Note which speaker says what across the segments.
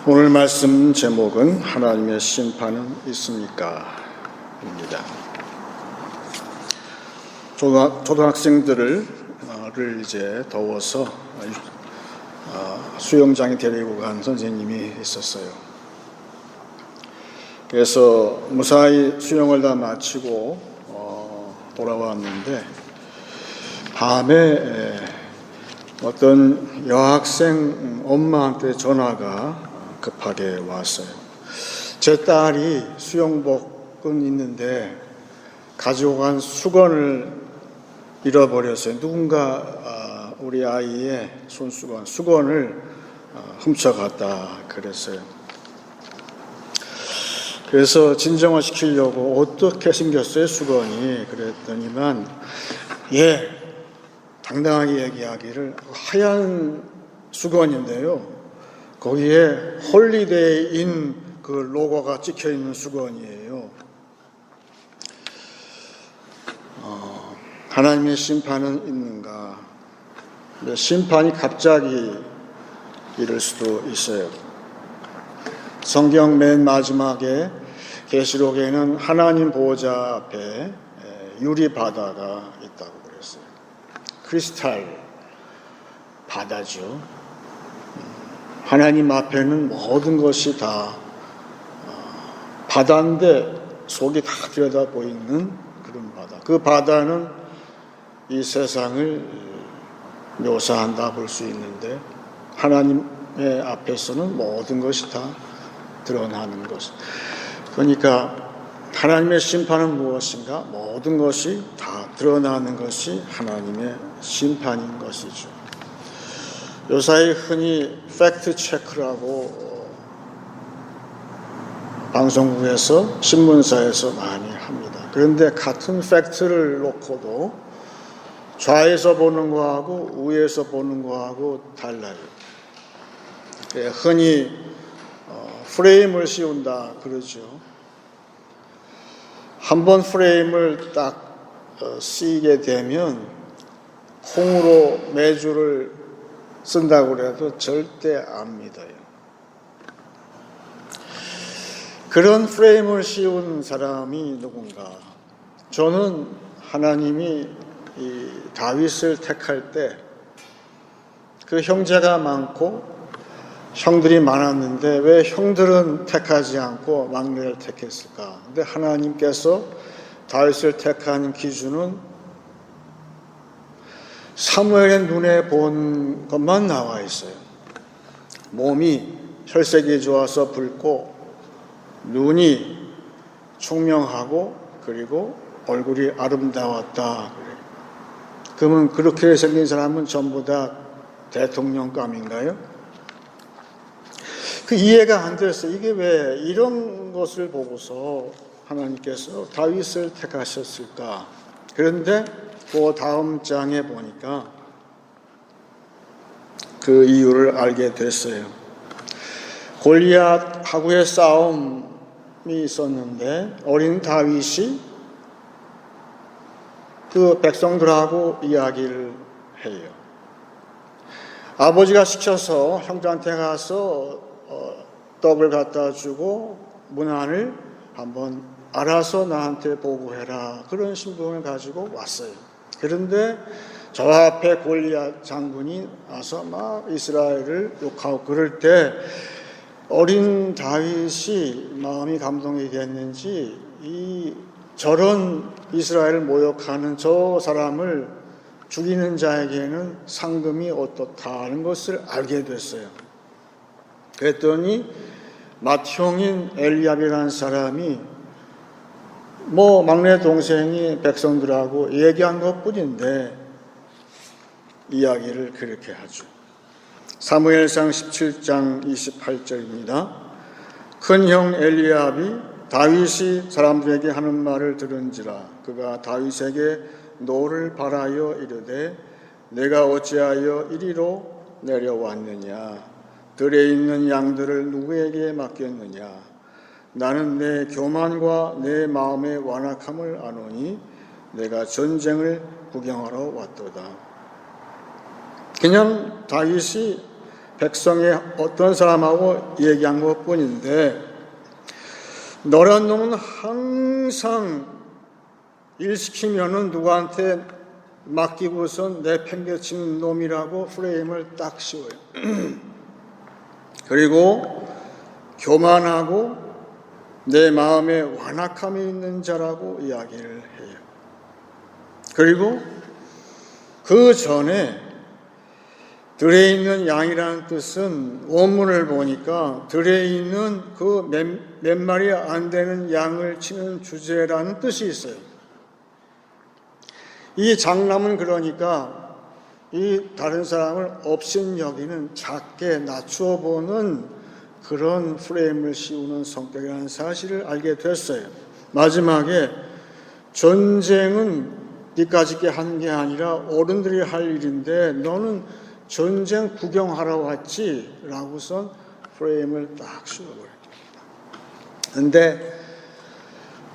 Speaker 1: 오늘 말씀 제목은 하나님의 심판은 있습니까? 입니다. 초등학생들을 이제 더워서 수영장에 데리고 간 선생님이 있었어요. 그래서 무사히 수영을 다 마치고 돌아왔는데 밤에 어떤 여학생 엄마한테 전화가 급하게 왔어요. 제 딸이 수영복은 있는데 가지고 간 수건을 잃어버렸어요. 누군가 우리 아이의 수건을 훔쳐갔다 그랬어요. 그래서 진정을 시키려고 어떻게 생겼어요 수건이? 그랬더니만 당당하게 얘기하기를 하얀 수건인데요, 거기에 홀리데이인 그 로고가 찍혀있는 수건이에요. 하나님의 심판은 있는가? 심판이 갑자기 이를 수도 있어요. 성경 맨 마지막에 계시록에는 하나님 보호자 앞에 유리바다가 있다고 그랬어요. 크리스탈 바다죠. 하나님 앞에는 모든 것이 다 바다인데 속이 다 들여다 보이는 그런 바다. 그 바다는 이 세상을 묘사한다 볼 수 있는데 하나님의 앞에서는 모든 것이 다 드러나는 것. 그러니까 하나님의 심판은 무엇인가? 모든 것이 다 드러나는 것이 하나님의 심판인 것이죠. 요사이 흔히 팩트 체크라고 방송국에서 신문사에서 많이 합니다. 그런데 같은 팩트를 놓고도 좌에서 보는 거하고 우에서 보는 거하고 달라요. 흔히 프레임을 씌운다 그러죠. 한번 프레임을 딱 씌게 되면 콩으로 매주를 쓴다고 해도 절대 안 믿어요. 그런 프레임을 씌운 사람이 누군가? 저는 하나님이 이 다윗을 택할 때 그 형제가 많고 형들이 많았는데 왜 형들은 택하지 않고 막내를 택했을까? 근데 하나님께서 다윗을 택한 기준은 사무엘의 눈에 본 것만 나와 있어요. 몸이 혈색이 좋아서 붉고 눈이 총명하고 그리고 얼굴이 아름다웠다. 그러면 그렇게 생긴 사람은 전부 다 대통령감인가요? 그 이해가 안 됐어요. 이게 왜 이런 것을 보고서 하나님께서 다윗을 택하셨을까? 그런데 그 다음 장에 보니까 그 이유를 알게 됐어요. 골리앗하고의 싸움이 있었는데 어린 다윗이 그 백성들하고 이야기를 해요. 아버지가 시켜서 형제한테 가서 떡을 갖다 주고 문안을 한번 알아서 나한테 보고해라. 그런 신분을 가지고 왔어요. 그런데 저 앞에 골리앗 장군이 와서 막 이스라엘을 욕하고 그럴 때 어린 다윗이 마음이 감동이 됐는지 저런 이스라엘을 모욕하는 저 사람을 죽이는 자에게는 상금이 어떻다는 것을 알게 됐어요. 그랬더니 맏형인 엘리압이라는 사람이 막내 동생이 백성들하고 얘기한 것뿐인데 이야기를 그렇게 하죠. 사무엘상 17장 28절입니다. 큰형 엘리압이 다윗이 사람들에게 하는 말을 들은지라 그가 다윗에게 노를 바라여 이르되 내가 어찌하여 이리로 내려왔느냐 들에 있는 양들을 누구에게 맡겼느냐 나는 내 교만과 내 마음의 완악함을 아노니 내가 전쟁을 구경하러 왔도다. 그냥 다윗이 백성의 어떤 사람하고 얘기한 것뿐인데 너란 놈은 항상 일 시키면은 누구한테 맡기고선 내팽개치는 놈이라고 프레임을 딱 씌워요. 그리고 교만하고 내 마음에 완악함이 있는 자라고 이야기를 해요. 그리고 그 전에 들에 있는 양이라는 뜻은 원문을 보니까 들에 있는 그 몇 마리 안 되는 양을 치는 주제라는 뜻이 있어요. 이 장남은 그러니까 이 다른 사람을 업신여기는 작게 낮추어 보는 그런 프레임을 씌우는 성격이라는 사실을 알게 됐어요. 마지막에 전쟁은 니까짓게 하는 게 아니라 어른들이 할 일인데 너는 전쟁 구경하러 왔지? 라고선 프레임을 딱 씌워버려요. 근데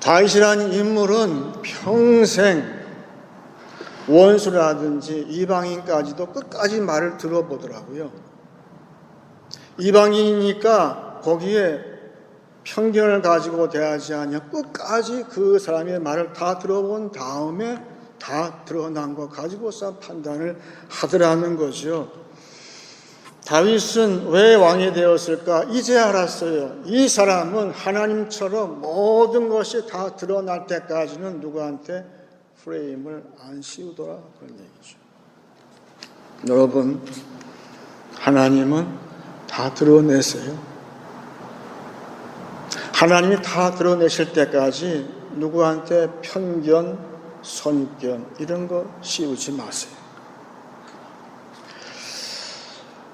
Speaker 1: 다윗이라는 인물은 평생 원수라든지 이방인까지도 끝까지 말을 들어보더라고요. 이방인이니까 거기에 편견을 가지고 대하지 않냐 끝까지 그 사람의 말을 다 들어본 다음에 다 드러난 거 가지고서 판단을 하더라는 거죠. 다윗은 왜 왕이 되었을까? 이제 알았어요. 이 사람은 하나님처럼 모든 것이 다 드러날 때까지는 누구한테 프레임을 안 씌우더라 그런 얘기죠. 여러분, 하나님은 다 드러내세요. 하나님이 다 드러내실 때까지 누구한테 편견, 선입견 이런 거 씌우지 마세요.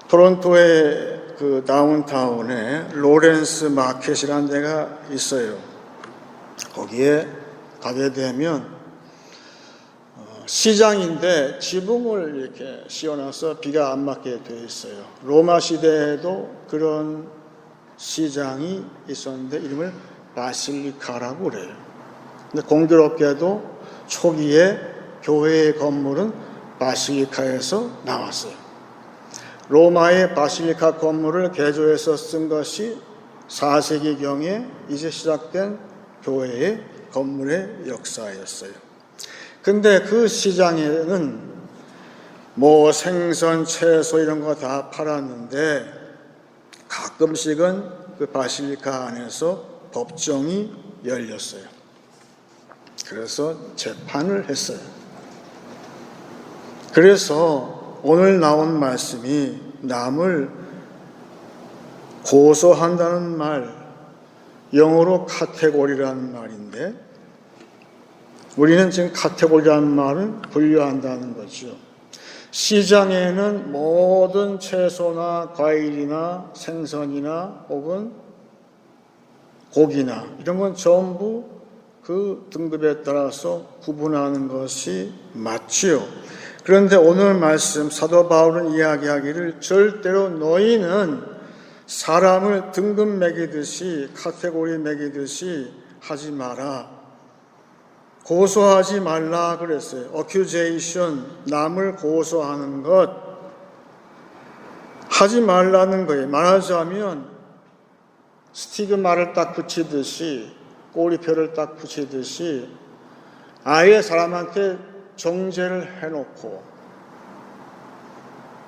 Speaker 1: 토론토의 그 다운타운에 로렌스 마켓이라는 데가 있어요. 거기에 가게 되면 시장인데 지붕을 이렇게 씌워놔서 비가 안 맞게 되어 있어요. 로마 시대에도 그런 시장이 있었는데 이름을 바실리카라고 그래요. 근데 공교롭게도 초기에 교회의 건물은 바실리카에서 나왔어요. 로마의 바실리카 건물을 개조해서 쓴 것이 4세기경에 이제 시작된 교회의 건물의 역사였어요. 근데 그 시장에는 뭐 생선, 채소 이런 거 다 팔았는데 가끔씩은 그 바실리카 안에서 법정이 열렸어요. 그래서 재판을 했어요. 그래서 오늘 나온 말씀이 남을 고소한다는 말, 영어로 카테고리라는 말인데, 우리는 지금 카테고리라는 말은 분류한다는 거죠. 시장에는 모든 채소나 과일이나 생선이나 혹은 고기나 이런 건 전부 그 등급에 따라서 구분하는 것이 맞지요. 그런데 오늘 말씀 사도 바울은 이야기하기를 절대로 너희는 사람을 등급 매기듯이 카테고리 매기듯이 하지 마라. 고소하지 말라 그랬어요. accusation, 남을 고소하는 것 하지 말라는 거예요. 말하자면 스티그마를 딱 붙이듯이, 꼬리표를 딱 붙이듯이 아예 사람한테 정죄를 해놓고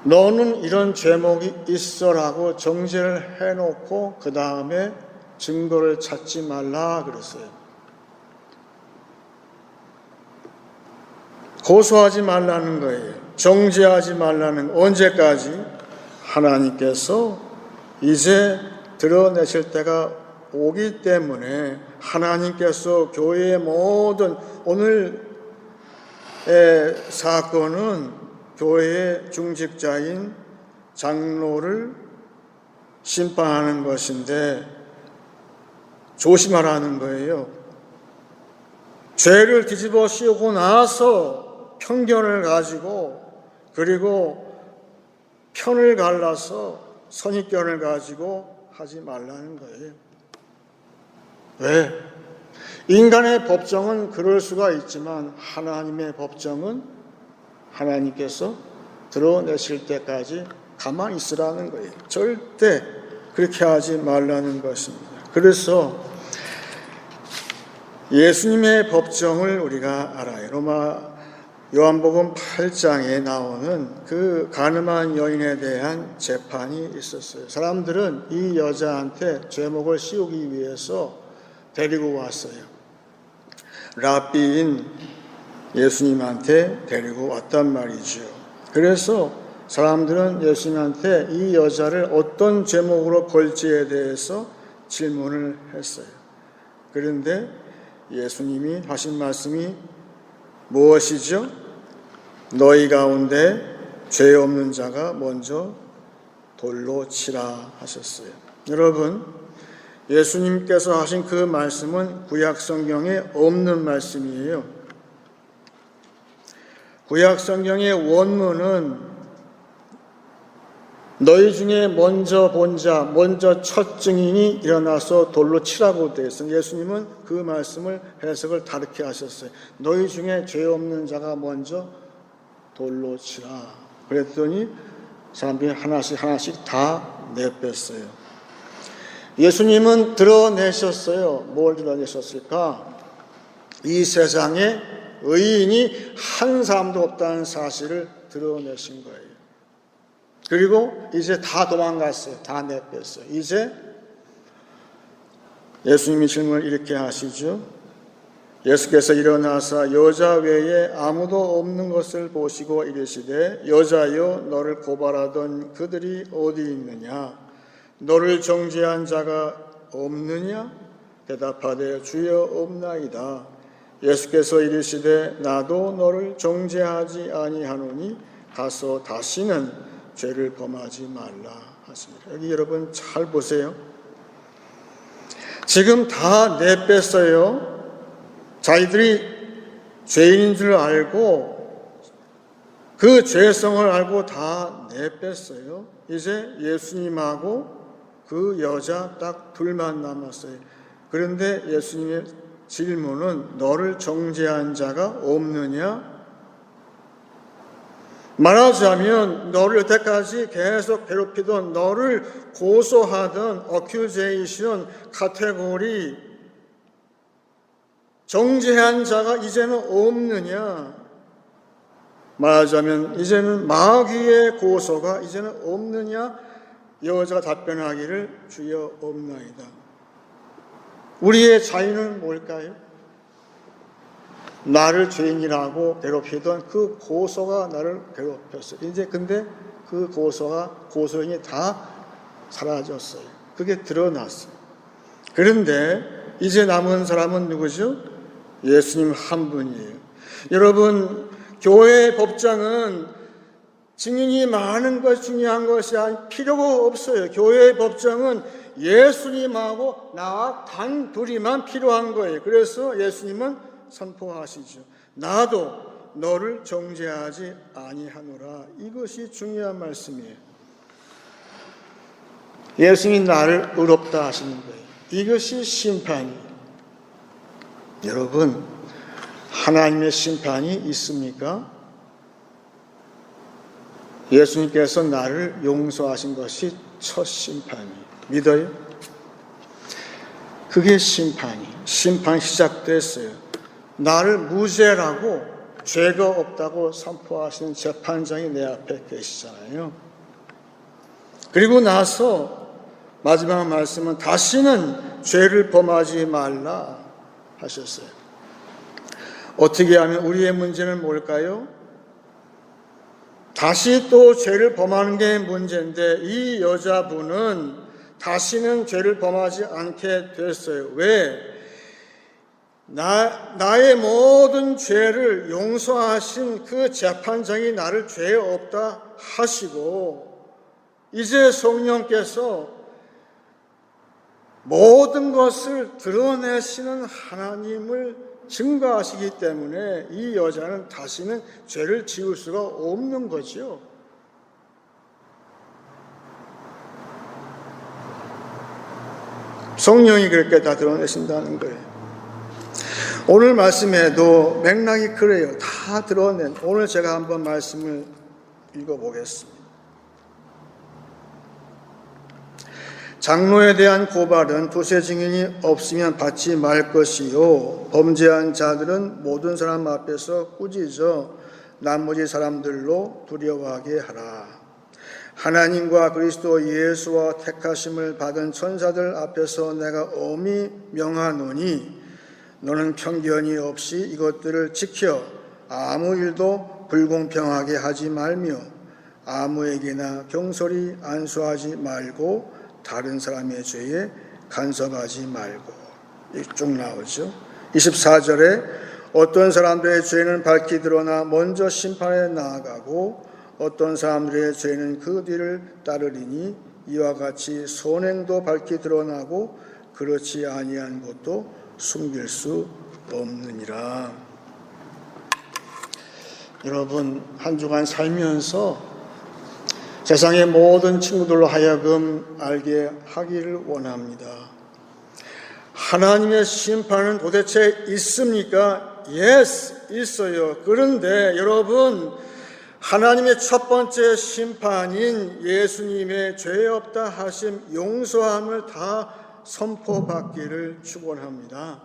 Speaker 1: 너는 이런 죄목이 있어라고 정죄를 해놓고 그 다음에 증거를 찾지 말라 그랬어요. 고소하지 말라는 거예요. 정죄하지 말라는, 언제까지? 하나님께서 이제 드러내실 때가 오기 때문에 하나님께서 교회의 모든, 오늘의 사건은 교회의 중직자인 장로를 심판하는 것인데 조심하라는 거예요. 죄를 뒤집어 씌우고 나서 편견을 가지고 그리고 편을 갈라서 선입견을 가지고 하지 말라는 거예요. 왜? 인간의 법정은 그럴 수가 있지만 하나님의 법정은 하나님께서 드러내실 때까지 가만히 있으라는 거예요. 절대 그렇게 하지 말라는 것입니다. 그래서 예수님의 법정을 우리가 알아요. 요한복음 8장에 나오는 그 가늠한 여인에 대한 재판이 있었어요. 사람들은 이 여자한테 죄목을 씌우기 위해서 데리고 왔어요. 랍비인 예수님한테 데리고 왔단 말이죠. 그래서 사람들은 예수님한테 이 여자를 어떤 죄목으로 걸지에 대해서 질문을 했어요. 그런데 예수님이 하신 말씀이 무엇이죠? 너희 가운데 죄 없는 자가 먼저 돌로 치라 하셨어요. 여러분, 예수님께서 하신 그 말씀은 구약 성경에 없는 말씀이에요. 구약 성경의 원문은 너희 중에 먼저 본 자, 먼저 첫 증인이 일어나서 돌로 치라고 되어 있어요. 예수님은 그 말씀을 해석을 다르게 하셨어요. 너희 중에 죄 없는 자가 먼저 돌로 치라. 그랬더니 사람들이 하나씩 다 내뺐어요. 예수님은 드러내셨어요. 뭘 드러내셨을까? 이 세상에 의인이 한 사람도 없다는 사실을 드러내신 거예요. 그리고 이제 다 도망갔어요. 다 내뺐어요. 이제 예수님이 질문을 이렇게 하시죠. 예수께서 일어나사 여자 외에 아무도 없는 것을 보시고 이르시되 여자여 너를 고발하던 그들이 어디 있느냐? 너를 정죄한 자가 없느냐? 대답하되 주여 없나이다. 예수께서 이르시되 나도 너를 정죄하지 아니하노니 가서 다시는 죄를 범하지 말라 하십니다. 여기 여러분 잘 보세요. 지금 다 내뺐어요. 자기들이 죄인인 줄 알고 그 죄성을 알고 다 내뺐어요. 이제 예수님하고 그 여자 딱 둘만 남았어요. 그런데 예수님의 질문은 너를 정죄한 자가 없느냐? 말하자면 너를 여태까지 계속 괴롭히던, 너를 고소하던 accusation 카테고리 정죄한 자가 이제는 없느냐? 말하자면 이제는 마귀의 고소가 이제는 없느냐? 여자가 답변하기를 주여 없나이다. 우리의 자유는 뭘까요? 나를 죄인이라고 괴롭히던 그 고소가 나를 괴롭혔어요. 이제 근데 그 고소인이 다 사라졌어요. 그게 드러났어요. 그런데 이제 남은 사람은 누구죠? 예수님 한 분이에요. 여러분, 교회의 법장은 증인이 많은 것이 중요한 것이 필요가 없어요. 교회의 법장은 예수님하고 나와 단 둘이만 필요한 거예요. 그래서 예수님은 선포하시죠. 나도 너를 정죄하지 아니하노라. 이것이 중요한 말씀이에요. 예수님이 나를 의롭다 하시는 거예요. 이것이 심판이에요. 여러분, 하나님의 심판이 있습니까? 예수님께서 나를 용서하신 것이 첫 심판이에요. 믿어요? 그게 심판 시작됐어요. 나를 무죄라고, 죄가 없다고 선포하시는 재판장이 내 앞에 계시잖아요. 그리고 나서 마지막 말씀은 다시는 죄를 범하지 말라 하셨어요. 어떻게 하면 우리의 문제는 뭘까요? 다시 또 죄를 범하는 게 문제인데 이 여자분은 다시는 죄를 범하지 않게 됐어요. 왜? 나의 모든 죄를 용서하신 그 재판장이 나를 죄 없다 하시고 이제 성령께서 모든 것을 드러내시는 하나님을 증거하시기 때문에 이 여자는 다시는 죄를 지을 수가 없는 거죠. 성령이 그렇게 다 드러내신다는 거예요. 오늘 말씀에도 맥락이 그래요. 다 드러낸. 오늘 제가 한번 말씀을 읽어보겠습니다. 장로에 대한 고발은 두세 증인이 없으면 받지 말 것이요 범죄한 자들은 모든 사람 앞에서 꾸짖어 나머지 사람들로 두려워하게 하라. 하나님과 그리스도 예수와 택하심을 받은 천사들 앞에서 내가 엄히 명하노니 너는 편견이 없이 이것들을 지켜 아무 일도 불공평하게 하지 말며 아무에게나 경솔히 안수하지 말고 다른 사람의 죄에 간섭하지 말고. 쭉 나오죠. 24절에 어떤 사람들의 죄는 밝히 드러나 먼저 심판에 나아가고 어떤 사람들의 죄는 그 뒤를 따르리니 이와 같이 선행도 밝히 드러나고 그렇지 아니한 것도 숨길 수 없느니라. 여러분, 한 주간 살면서 세상의 모든 친구들로 하여금 알게 하기를 원합니다. 하나님의 심판은 도대체 있습니까? Yes, 있어요. 그런데 여러분, 하나님의 첫 번째 심판인 예수님의 죄 없다 하심 용서함을 다 선포받기를 축원합니다.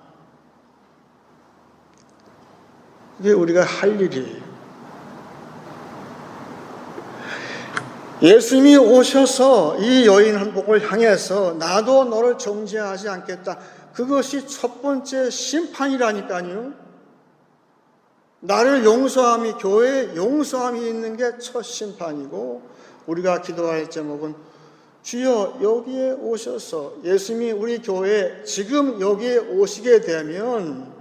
Speaker 1: 그게 우리가 할 일이에요. 예수님이 오셔서 이 여인 한 복을 향해서 나도 너를 정죄하지 않겠다. 그것이 첫 번째 심판이라니까요. 나를 용서함이, 교회에 용서함이 있는 게 첫 심판이고, 우리가 기도할 제목은 주여 여기에 오셔서 예수님이 우리 교회에 지금 여기에 오시게 되면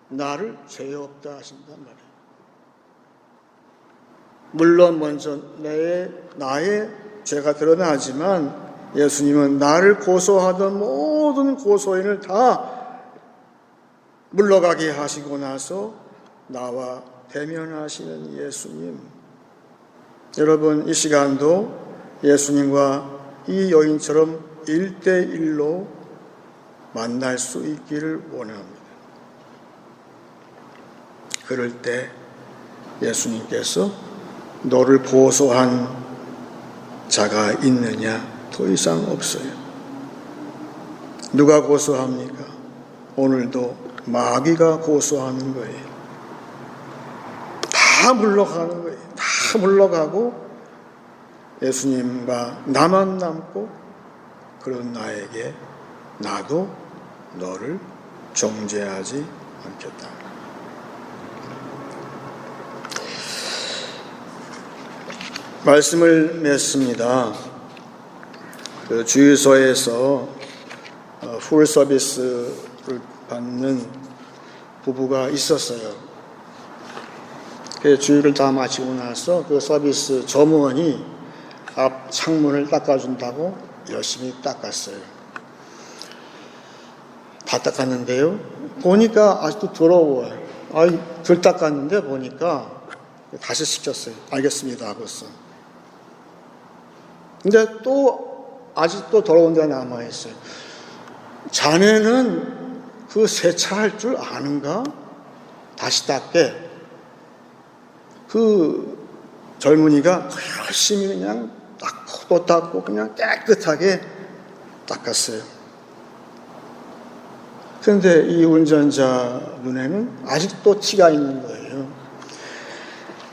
Speaker 1: 나를 죄 없다 하신단 말이에요. 물론 먼저 나의 죄가 드러나지만 예수님은 나를 고소하던 모든 고소인을 다 물러가게 하시고 나서 나와 대면하시는 예수님. 여러분, 이 시간도 예수님과 이 여인처럼 1대1로 만날 수 있기를 원합니다. 그럴 때 예수님께서 너를 고소한 자가 있느냐? 더 이상 없어요. 누가 고소합니까? 오늘도 마귀가 고소하는 거예요. 다 물러가는 거예요. 다 물러가고 예수님과 나만 남고 그런 나에게 나도 너를 정죄하지 않겠다. 말씀을 맺습니다. 그 주유소에서 풀 서비스를 받는 부부가 있었어요. 그 주유를 다 마치고 나서 그 서비스 점원이 앞 창문을 닦아준다고 열심히 닦았어요. 다 닦았는데요. 보니까 아직도 더러워요. 덜 닦았는데 보니까 다시 시켰어요. 알겠습니다 하고서. 근데 또 아직도 더러운 데가 남아있어요. 자네는 그 세차할 줄 아는가? 다시 닦게. 그 젊은이가 열심히 그냥 닦고 또 닦고 그냥 깨끗하게 닦았어요. 그런데 이 운전자 눈에는 아직도 티가 있는 거예요.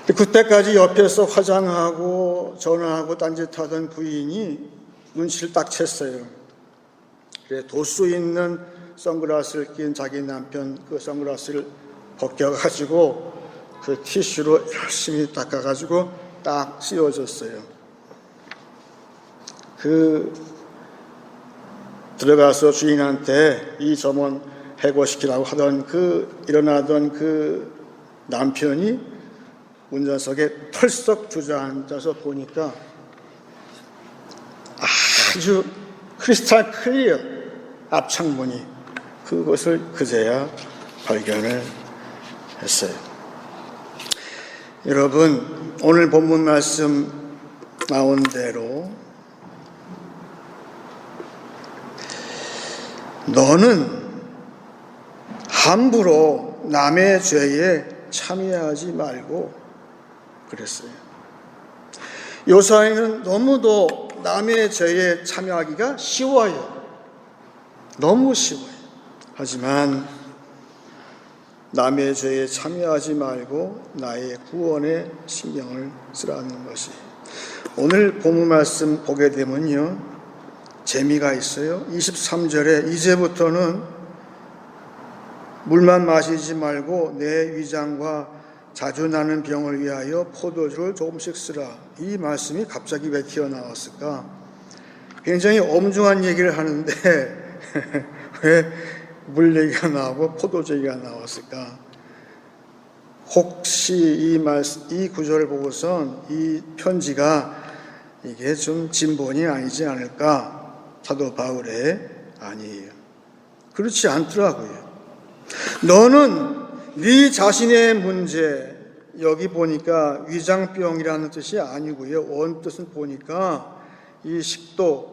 Speaker 1: 그때까지 옆에서 화장하고 전화하고 딴짓하던 부인이 눈치를 딱 챘어요. 그래, 도수 있는 선글라스를 낀 자기 남편 그 선글라스를 벗겨가지고 그 티슈로 열심히 닦아가지고 딱 씌워줬어요. 들어가서 주인한테 이 점원 해고시키라고 하던 일어나던 그 남편이 운전석에 털썩 주저앉아서 보니까 아주 크리스탈 클리어 앞창문이 그것을 그제야 발견을 했어요. 여러분, 오늘 본문 말씀 나온 대로 너는 함부로 남의 죄에 참여하지 말고 그랬어요. 요사이는 너무도 남의 죄에 참여하기가 쉬워요. 너무 쉬워요. 하지만 남의 죄에 참여하지 말고 나의 구원에 신경을 쓰라는 것이 오늘 본문 말씀 보게 되면요 재미가 있어요. 23절에 이제부터는 물만 마시지 말고 내 위장과 자주 나는 병을 위하여 포도주를 조금씩 쓰라. 이 말씀이 갑자기 왜 튀어나왔을까? 굉장히 엄중한 얘기를 하는데 왜 물 얘기가 나오고 포도주 얘기가 나왔을까? 혹시 이 구절을 보고선 이 편지가 이게 좀 진본이 아니지 않을까? 사도 바울의 아니에요. 그렇지 않더라고요. 너는 네 자신의 문제, 여기 보니까 위장병이라는 뜻이 아니고요. 원뜻은 보니까 이 식도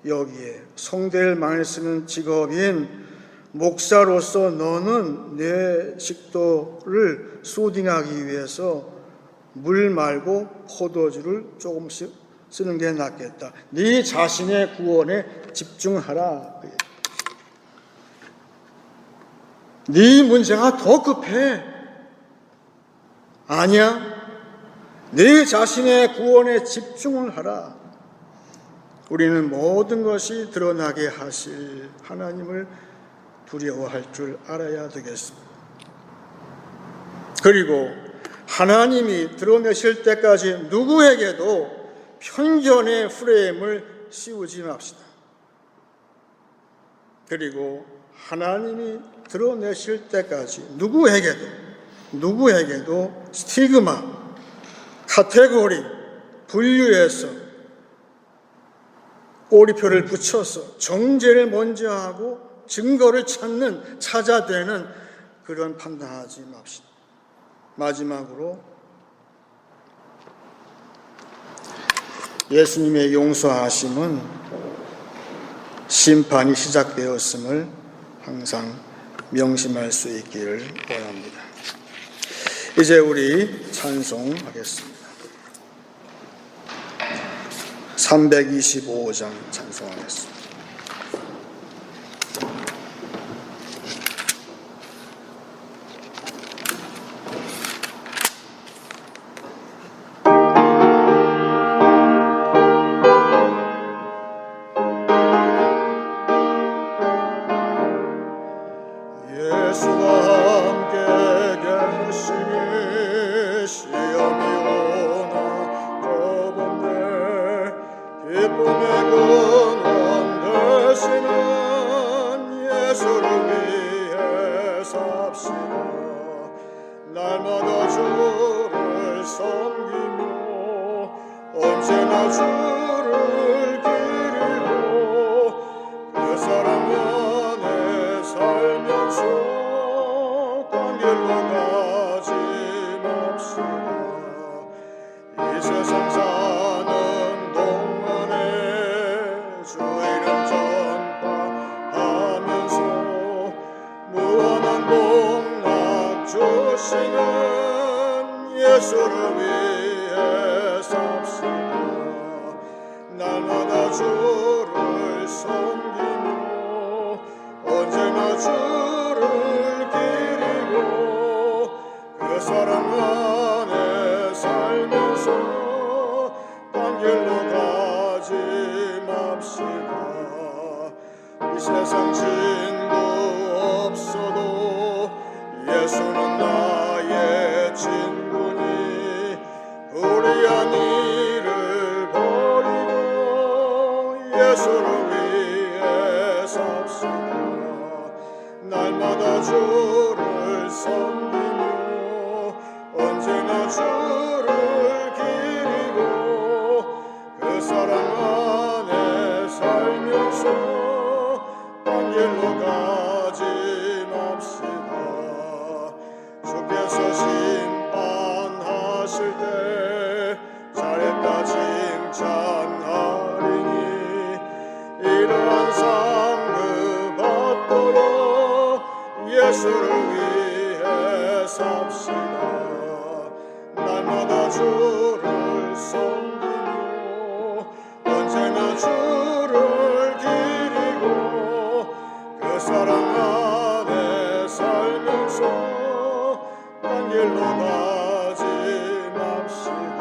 Speaker 1: 여기에 성대를 많이 쓰는 직업인 목사로서 너는 내 식도를 소딩하기 위해서 물 말고 포도주를 조금씩 쓰는 게 낫겠다. 네 자신의 구원에 집중하라. 네 문제가 더 급해. 아니야. 네 자신의 구원에 집중을 하라. 우리는 모든 것이 드러나게 하실 하나님을 두려워할 줄 알아야 되겠습니다. 그리고 하나님이 드러내실 때까지 누구에게도 편견의 프레임을 씌우지 맙시다. 그리고 하나님이 드러내실 때까지 누구에게도 스티그마, 카테고리, 분류해서 꼬리표를 붙여서 정죄를 먼저 하고 증거를 찾아대는 그런 판단하지 맙시다. 마지막으로 예수님의 용서하심은 심판이 시작되었음을 항상 명심할 수 있기를 원합니다. 이제 우리 찬송하겠습니다. 325장 찬송하겠습니다. 함께 계시니 시험이 오나 겁없네 기쁨의 근원 되시는 예수를 위해 삽시다. 날마다 주를 섬기며 언제나 주를 기리고 그 사랑 안에 살면서 딴 길로 가지 맙시다. 이 세상 사는 동안에 주 이름 전파하면서 무한한 복락 주시는 예수를 위해 삽시다. 날마다 주를 섬기며 언제나 주를 기리고 그 사랑 안에 살면서 딴 길로 가지 맙시다. 이 세상 친구 없어도 예수는 나의 친구니 불의한 일을 버리고 예수를 위해 삽시다. 날마다 주를 섬기며 언제나 주를 기리고 그 사랑 안에 살면서 딴 길로 가지 맙시다. 주께서 심판하실 때 잘했다 칭찬하리니 이러한 상급 받도록 예수를 위해 삽시다. 날마다 주를 섬기며 언제나 주를 기리고 그 사랑 안에 살면서 딴 길로 가지 맙시다.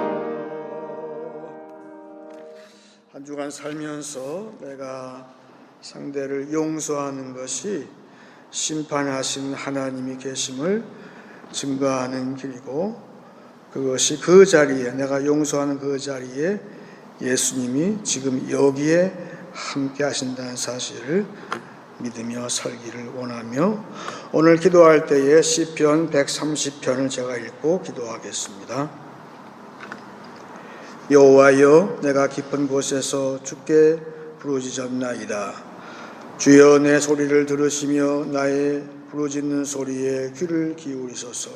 Speaker 1: 한 주간 살면서 내가 상대를 용서하는 것이 심판하신 하나님이 계심을 증거하는 길이고 그것이 그 자리에 내가 용서하는 그 자리에 예수님이 지금 여기에 함께 하신다는 사실을 믿으며 살기를 원하며 오늘 기도할 때에 시편 130편을 제가 읽고 기도하겠습니다. 여호와여 내가 깊은 곳에서 주께 부르짖었나이다. 주여 내 소리를 들으시며 나의 부르짖는 소리에 귀를 기울이소서.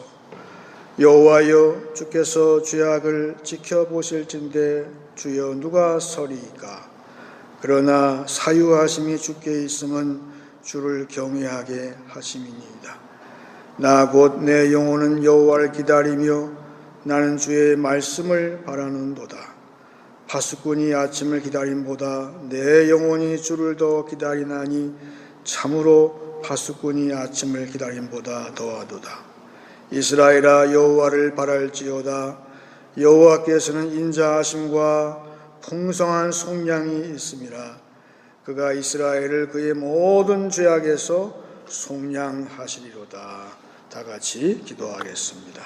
Speaker 1: 여호와여 주께서 죄악을 지켜보실진대 주여 누가 서리이까. 그러나 사유하심이 주께 있음은 주를 경외하게 하심이니이다. 나 곧 내 영혼은 여호와를 기다리며 나는 주의 말씀을 바라는도다. 파수꾼이 아침을 기다림보다 내 영혼이 주를 더 기다리나니 참으로 파수꾼이 아침을 기다림보다 더하도다. 이스라엘아 여호와를 바랄지어다. 여호와께서는 인자하심과 풍성한 속량이 있음이라. 그가 이스라엘을 그의 모든 죄악에서 속량하시리로다. 다 같이 기도하겠습니다.